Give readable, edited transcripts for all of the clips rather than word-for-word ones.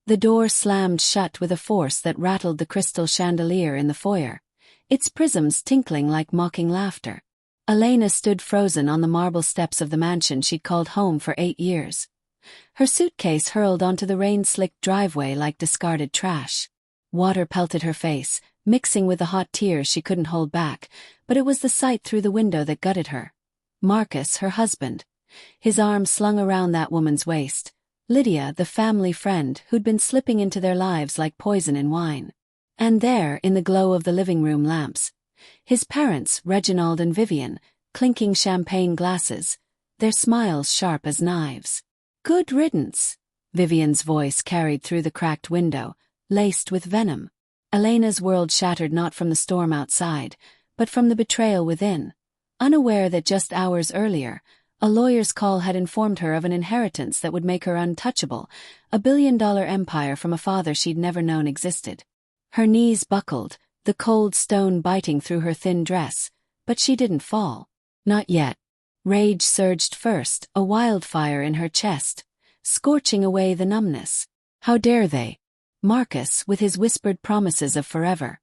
The door slammed shut with a force that rattled the crystal chandelier in the foyer, its prisms tinkling like mocking laughter. Elena stood frozen on the marble steps of the mansion she'd called home for 8 years. Her suitcase hurled onto the rain-slicked driveway like discarded trash. Water pelted her face, mixing with the hot tears she couldn't hold back, but it was the sight through the window that gutted her. Marcus, her husband. His arms slung around that woman's waist. Lydia, the family friend who'd been slipping into their lives like poison in wine. And there, in the glow of the living room lamps, his parents, Reginald and Vivian, clinking champagne glasses, their smiles sharp as knives. "Good riddance," Vivian's voice carried through the cracked window, laced with venom. Elena's world shattered not from the storm outside, but from the betrayal within. Unaware that just hours earlier, a lawyer's call had informed her of an inheritance that would make her untouchable, a billion-dollar empire from a father she'd never known existed. Her knees buckled, the cold stone biting through her thin dress, but she didn't fall. Not yet. Rage surged first, a wildfire in her chest, scorching away the numbness. How dare they? Marcus, with his whispered promises of forever.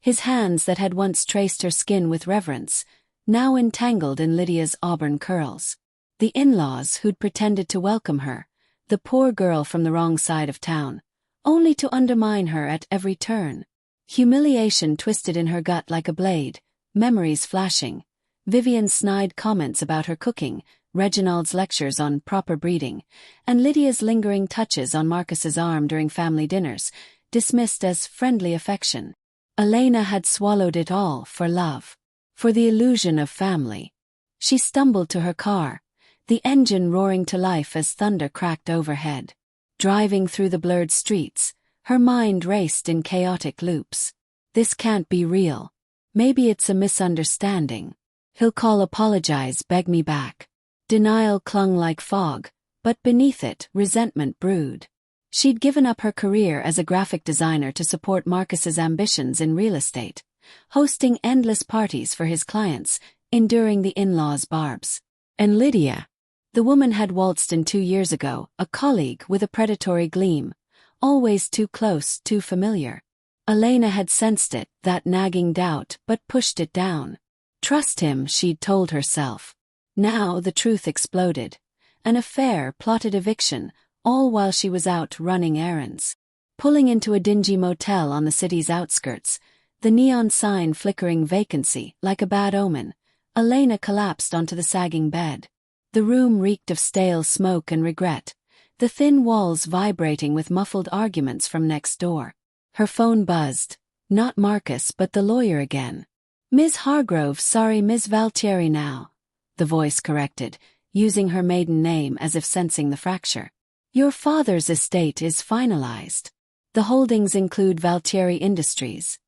His hands that had once traced her skin with reverence, now entangled in Lydia's auburn curls. The in-laws who'd pretended to welcome her, the poor girl from the wrong side of town, only to undermine her at every turn. Humiliation twisted in her gut like a blade, memories flashing. Vivian's snide comments about her cooking, Reginald's lectures on proper breeding, and Lydia's lingering touches on Marcus's arm during family dinners, dismissed as friendly affection. Elena had swallowed it all for love. For the illusion of family. She stumbled to her car, the engine roaring to life as thunder cracked overhead. Driving through the blurred streets, her mind raced in chaotic loops. This can't be real. Maybe it's a misunderstanding. He'll call, apologize, beg me back. Denial clung like fog, but beneath it, resentment brewed. She'd given up her career as a graphic designer to support Marcus's ambitions in real estate, hosting endless parties for his clients, enduring the in-laws' barbs. And Lydia, the woman had waltzed in 2 years ago, a colleague with a predatory gleam, always too close, too familiar. Elena had sensed it, that nagging doubt, but pushed it down. Trust him, she'd told herself. Now the truth exploded. An affair, plotted eviction, all while she was out running errands. Pulling into a dingy motel on the city's outskirts, the neon sign flickering vacancy, like a bad omen, Elena collapsed onto the sagging bed. The room reeked of stale smoke and regret, the thin walls vibrating with muffled arguments from next door. Her phone buzzed. Not Marcus, but the lawyer again. "Ms. Hargrove, sorry, Ms. Valtieri now," the voice corrected, using her maiden name as if sensing the fracture. "Your father's estate is finalized. The holdings include Valtieri Industries,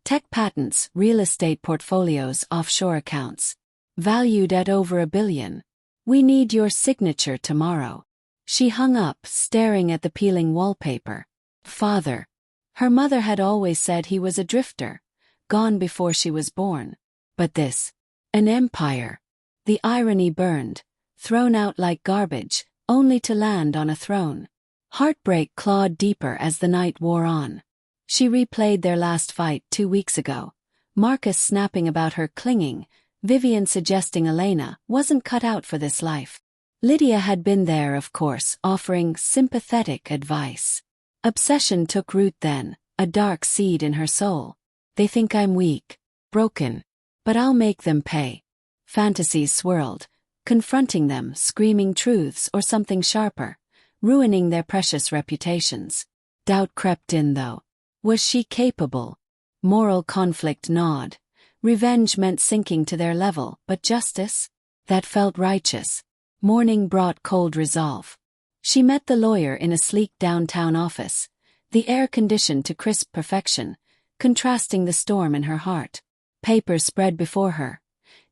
tech patents, real estate portfolios, offshore accounts, valued at over $1 billion. We need your signature tomorrow." She hung up, staring at the peeling wallpaper. Father. Her mother had always said he was a drifter, gone before she was born. But this, an empire. The irony burned, thrown out like garbage, only to land on a throne. Heartbreak clawed deeper as the night wore on. She replayed their last fight 2 weeks ago, Marcus snapping about her clinging, Vivian suggesting Elena wasn't cut out for this life. Lydia had been there, of course, offering sympathetic advice. Obsession took root then, a dark seed in her soul. They think I'm weak, broken, but I'll make them pay. Fantasies swirled, confronting them, screaming truths or something sharper, ruining their precious reputations. Doubt crept in though. Was she capable? Moral conflict gnawed. Revenge meant sinking to their level, but justice? That felt righteous. Morning brought cold resolve. She met the lawyer in a sleek downtown office, the air conditioned to crisp perfection, contrasting the storm in her heart. Papers spread before her.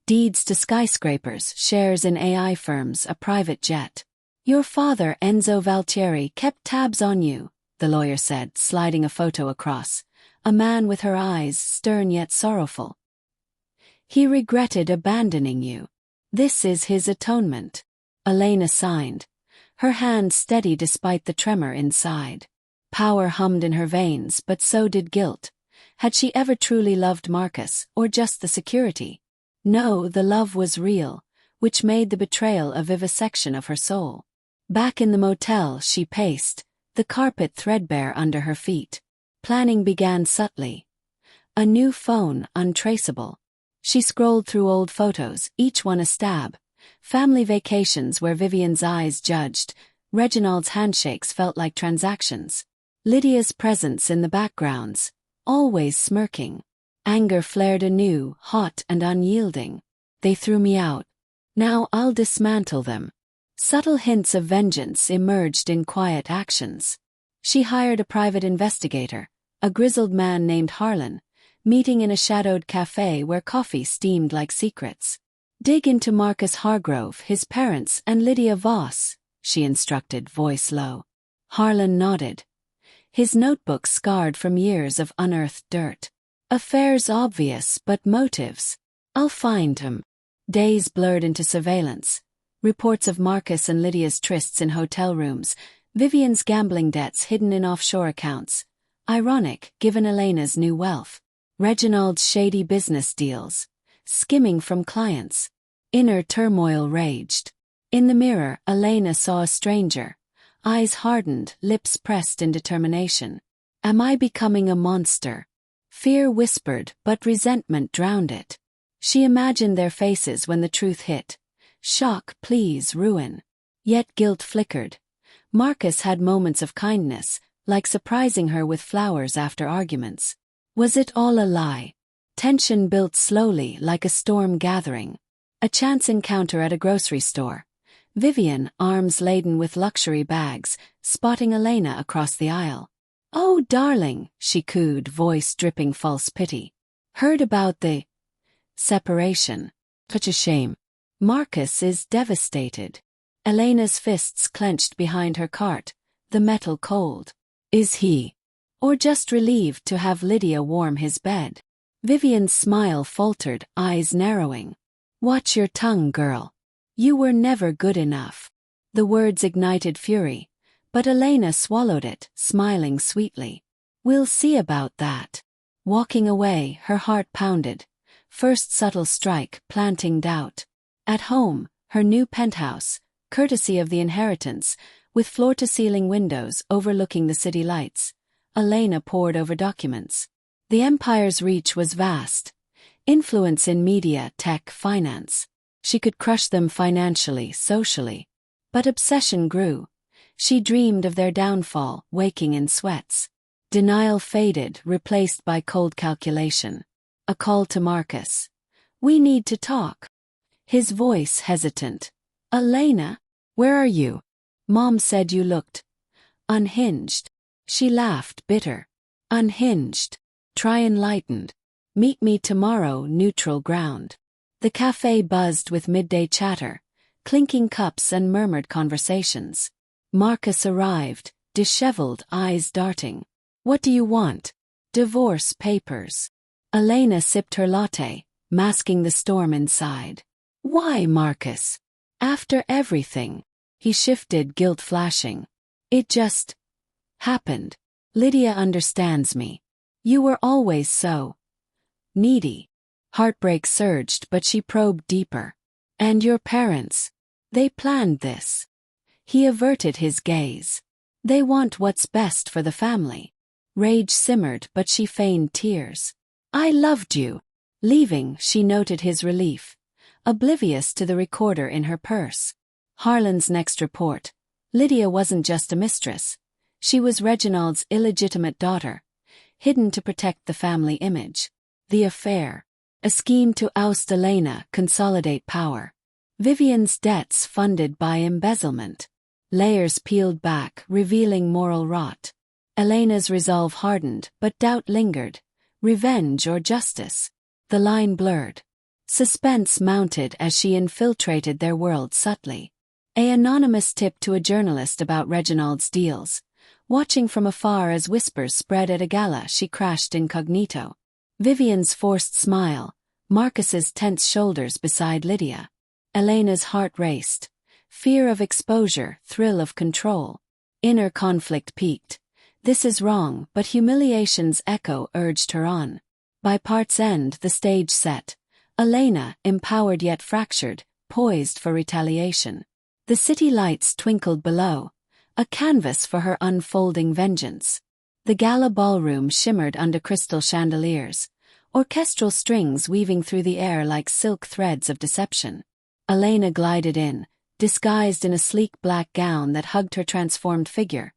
Deeds to skyscrapers, shares in AI firms, a private jet. "Your father, Enzo Valtieri, kept tabs on you," the lawyer said, sliding a photo across. A man with her eyes, stern yet sorrowful. "He regretted abandoning you. This is his atonement." Elena signed, her hand steady despite the tremor inside. Power hummed in her veins, but so did guilt. Had she ever truly loved Marcus, or just the security? No, the love was real, which made the betrayal a vivisection of her soul. Back in the motel she paced, the carpet threadbare under her feet. Planning began subtly. A new phone, untraceable. She scrolled through old photos, each one a stab. Family vacations where Vivian's eyes judged, Reginald's handshakes felt like transactions. Lydia's presence in the backgrounds, always smirking. Anger flared anew, hot and unyielding. They threw me out. Now I'll dismantle them. Subtle hints of vengeance emerged in quiet actions. She hired a private investigator, a grizzled man named Harlan, meeting in a shadowed cafe where coffee steamed like secrets. Dig into Marcus Hargrove, his parents, and Lydia Voss, she instructed, voice low. Harlan nodded. His notebook scarred from years of unearthed dirt. Affairs obvious, but motives. I'll find him. Days blurred into surveillance. Reports of Marcus and Lydia's trysts in hotel rooms, Vivian's gambling debts hidden in offshore accounts. Ironic, given Elena's new wealth. Reginald's shady business deals. Skimming from clients. Inner turmoil raged. In the mirror, Elena saw a stranger. Eyes hardened, lips pressed in determination. Am I becoming a monster? Fear whispered, but resentment drowned it. She imagined their faces when the truth hit. Shock, please, ruin. Yet guilt flickered. Marcus had moments of kindness, like surprising her with flowers after arguments. Was it all a lie? Tension built slowly, like a storm gathering. A chance encounter at a grocery store. Vivian, arms laden with luxury bags, spotting Elena across the aisle. "Oh, darling," she cooed, voice dripping false pity. "Heard about the separation. Such a shame. Marcus is devastated." Elena's fists clenched behind her cart, the metal cold. Is he? Or just relieved to have Lydia warm his bed? Vivian's smile faltered, eyes narrowing. "Watch your tongue, girl. You were never good enough." The words ignited fury, but Elena swallowed it, smiling sweetly. "We'll see about that." Walking away, her heart pounded. First subtle strike, planting doubt. At home, her new penthouse, courtesy of the inheritance, with floor-to-ceiling windows overlooking the city lights. Elena pored over documents. The empire's reach was vast. Influence in media, tech, finance. She could crush them financially, socially. But obsession grew. She dreamed of their downfall, waking in sweats. Denial faded, replaced by cold calculation. A call to Marcus. "We need to talk." His voice hesitant. "Elena? Where are you? Mom said you looked unhinged." She laughed, bitter. "Unhinged. Try enlightened. Meet me tomorrow, neutral ground." The cafe buzzed with midday chatter, clinking cups and murmured conversations. Marcus arrived, disheveled, eyes darting. "What do you want?" "Divorce papers." Elena sipped her latte, masking the storm inside. "Why, Marcus? After everything." He shifted, guilt flashing. "It just happened. Lydia understands me. You were always so needy." Heartbreak surged, but she probed deeper. "And your parents? They planned this." He averted his gaze. "They want what's best for the family." Rage simmered, but she feigned tears. "I loved you." Leaving, she noted his relief, oblivious to the recorder in her purse. Harlan's next report. Lydia wasn't just a mistress. She was Reginald's illegitimate daughter, hidden to protect the family image. The affair. A scheme to oust Elena, consolidate power. Vivian's debts funded by embezzlement. Layers peeled back, revealing moral rot. Elena's resolve hardened, but doubt lingered. Revenge or justice? The line blurred. Suspense mounted as she infiltrated their world subtly. An anonymous tip to a journalist about Reginald's deals. Watching from afar as whispers spread at a gala, she crashed incognito. Vivian's forced smile, Marcus's tense shoulders beside Lydia. Elena's heart raced. Fear of exposure, thrill of control. Inner conflict peaked. This is wrong, but humiliation's echo urged her on. By part's end, the stage set. Elena, empowered yet fractured, poised for retaliation. The city lights twinkled below, a canvas for her unfolding vengeance. The gala ballroom shimmered under crystal chandeliers, orchestral strings weaving through the air like silk threads of deception. Elena glided in, disguised in a sleek black gown that hugged her transformed figure.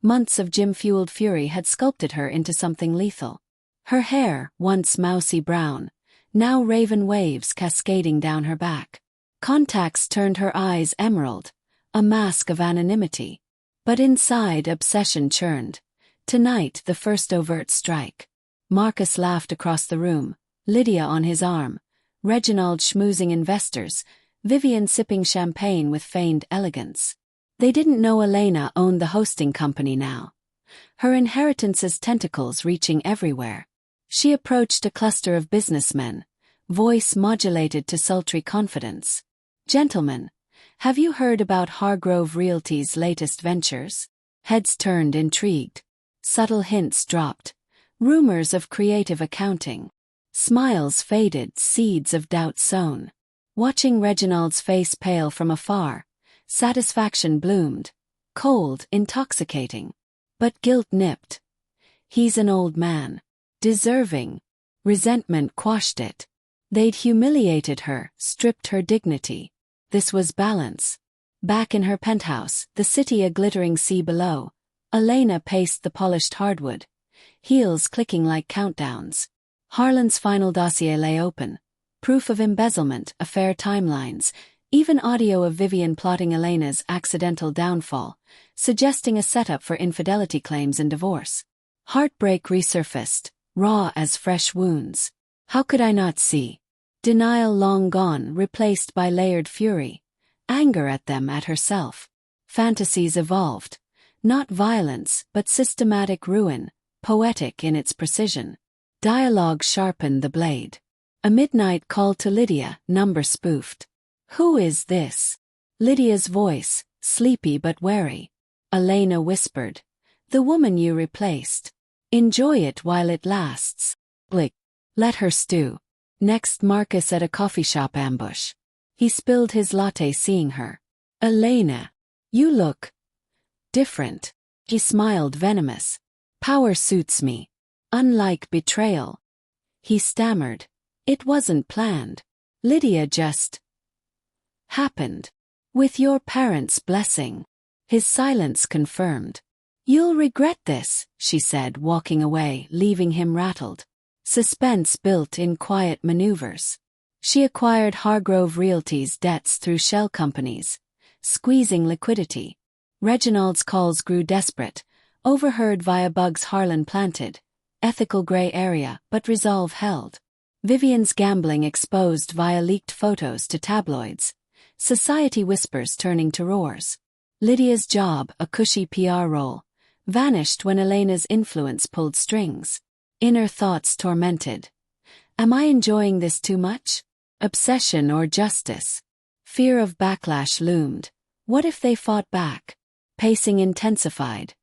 Months of gym-fueled fury had sculpted her into something lethal. Her hair, once mousy brown, now raven waves cascading down her back. Contacts turned her eyes emerald, a mask of anonymity. But inside, obsession churned. Tonight, the first overt strike. Marcus laughed across the room, Lydia on his arm, Reginald schmoozing investors, Vivian sipping champagne with feigned elegance. They didn't know Elena owned the hosting company now. Her inheritance's tentacles reaching everywhere. She approached a cluster of businessmen, voice modulated to sultry confidence. "Gentlemen, have you heard about Hargrove Realty's latest ventures?" Heads turned intrigued. Subtle hints dropped. Rumors of creative accounting. Smiles faded, seeds of doubt sown. Watching Reginald's face pale from afar, satisfaction bloomed. Cold, intoxicating. But guilt nipped. He's an old man. Deserving. Resentment quashed it. They'd humiliated her, stripped her dignity. This was balance. Back in her penthouse, the city a glittering sea below, Elena paced the polished hardwood, heels clicking like countdowns. Harlan's final dossier lay open. Proof of embezzlement, affair timelines, even audio of Vivian plotting Elena's accidental downfall, suggesting a setup for infidelity claims and divorce. Heartbreak resurfaced, raw as fresh wounds. How could I not see? Denial long gone, replaced by layered fury. Anger at them, at herself. Fantasies evolved. Not violence, but systematic ruin, poetic in its precision. Dialogue sharpened the blade. A midnight call to Lydia, number spoofed. "Who is this?" Lydia's voice, sleepy but wary. Elena whispered. "The woman you replaced. Enjoy it while it lasts. Blick. Let her stew." Next, Marcus at a coffee shop ambush. He spilled his latte seeing her. "Elena, you look different." He smiled venomous. "Power suits me. Unlike betrayal." He stammered. "It wasn't planned. Lydia just happened. With your parents' blessing." His silence confirmed. "You'll regret this," she said, walking away, leaving him rattled. Suspense built in quiet maneuvers. She acquired Hargrove Realty's debts through shell companies, squeezing liquidity. Reginald's calls grew desperate, overheard via bugs Harlan planted. Ethical gray area, but resolve held. Vivian's gambling exposed via leaked photos to tabloids. Society whispers turning to roars. Lydia's job, a cushy PR role, vanished when Elena's influence pulled strings. Inner thoughts tormented. Am I enjoying this too much? Obsession or justice? Fear of backlash loomed. What if they fought back? Pacing intensified.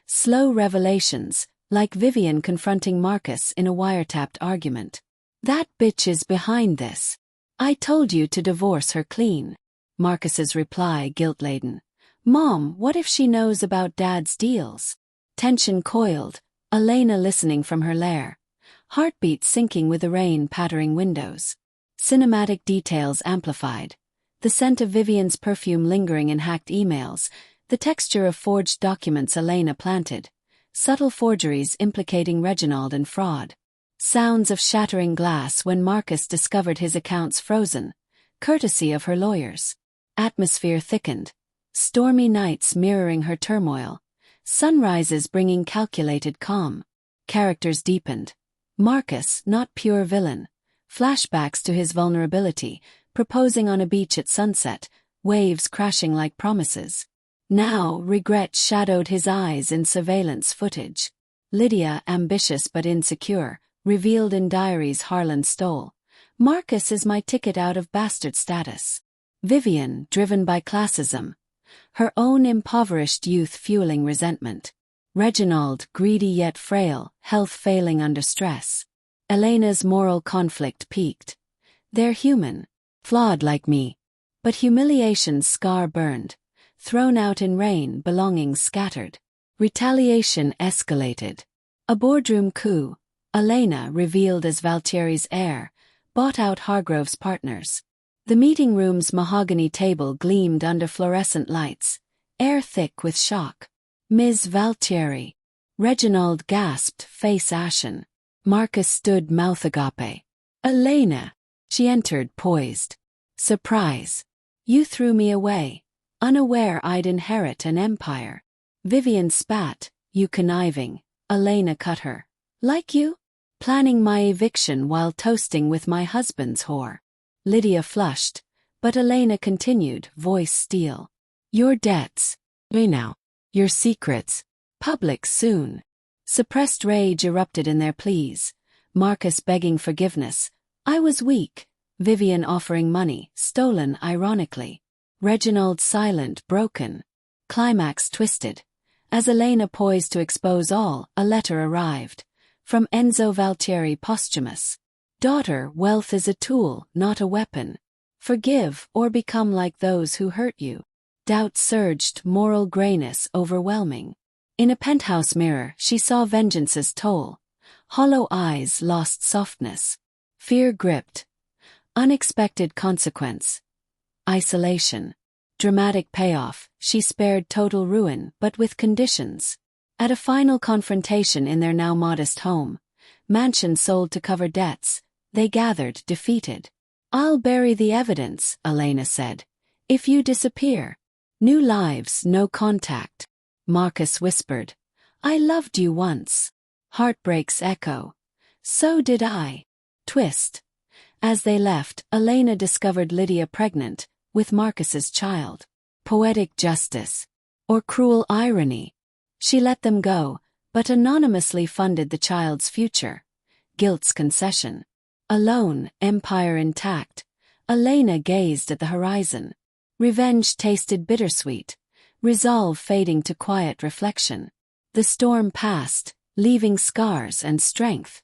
Slow revelations, like Vivian confronting Marcus in a wiretapped argument. "That bitch is behind this. I told you to divorce her clean." Marcus's reply guilt-laden. "Mom, what if she knows about Dad's deals?" Tension coiled, Elena listening from her lair. Heartbeat syncing with the rain pattering windows. Cinematic details amplified. The scent of Vivian's perfume lingering in hacked emails, the texture of forged documents Elena planted. Subtle forgeries implicating Reginald in fraud. Sounds of shattering glass when Marcus discovered his accounts frozen, courtesy of her lawyers. Atmosphere thickened. Stormy nights mirroring her turmoil. Sunrises bringing calculated calm. Characters deepened. Marcus, not pure villain. Flashbacks to his vulnerability, proposing on a beach at sunset, waves crashing like promises. Now, regret shadowed his eyes in surveillance footage. Lydia, ambitious but insecure, revealed in diaries Harlan stole. Marcus is my ticket out of bastard status. Vivian, driven by classism. Her own impoverished youth fueling resentment. Reginald, greedy yet frail, health failing under stress. Elena's moral conflict peaked. They're human, flawed like me. But humiliation's scar burned. Thrown out in rain, belongings scattered. Retaliation escalated. A boardroom coup. Elena, revealed as Valtieri's heir, bought out Hargrove's partners. The meeting room's mahogany table gleamed under fluorescent lights, air thick with shock. Ms. Valtieri. Reginald gasped, face ashen. Marcus stood mouth agape. Elena. She entered, poised. Surprise. You threw me away, unaware I'd inherit an empire. Vivian spat, you conniving. Elena cut her. Like you? Planning my eviction while toasting with my husband's whore. Lydia flushed, but Elena continued, voice steel. Your debts. Me now. Your secrets. Public soon. Suppressed rage erupted in their pleas. Marcus begging forgiveness. I was weak. Vivian offering money, stolen ironically. Reginald silent, broken. Climax twisted. As Elena poised to expose all, a letter arrived. From Enzo Valtieri, posthumous. Daughter, wealth is a tool, not a weapon. Forgive or become like those who hurt you. Doubt surged, moral grayness overwhelming. In a penthouse mirror, she saw vengeance's toll. Hollow eyes lost softness. Fear gripped. Unexpected consequence. Isolation. Dramatic payoff, she spared total ruin, but with conditions. At a final confrontation in their now modest home, mansion sold to cover debts, they gathered, defeated. I'll bury the evidence, Elena said. If you disappear. New lives, no contact. Marcus whispered. I loved you once. Heartbreak's echo. So did I. Twist. As they left, Elena discovered Lydia pregnant, with Marcus's child. Poetic justice. Or cruel irony. She let them go, but anonymously funded the child's future. Guilt's concession. Alone, empire intact. Elena gazed at the horizon. Revenge tasted bittersweet. Resolve fading to quiet reflection. The storm passed, leaving scars and strength.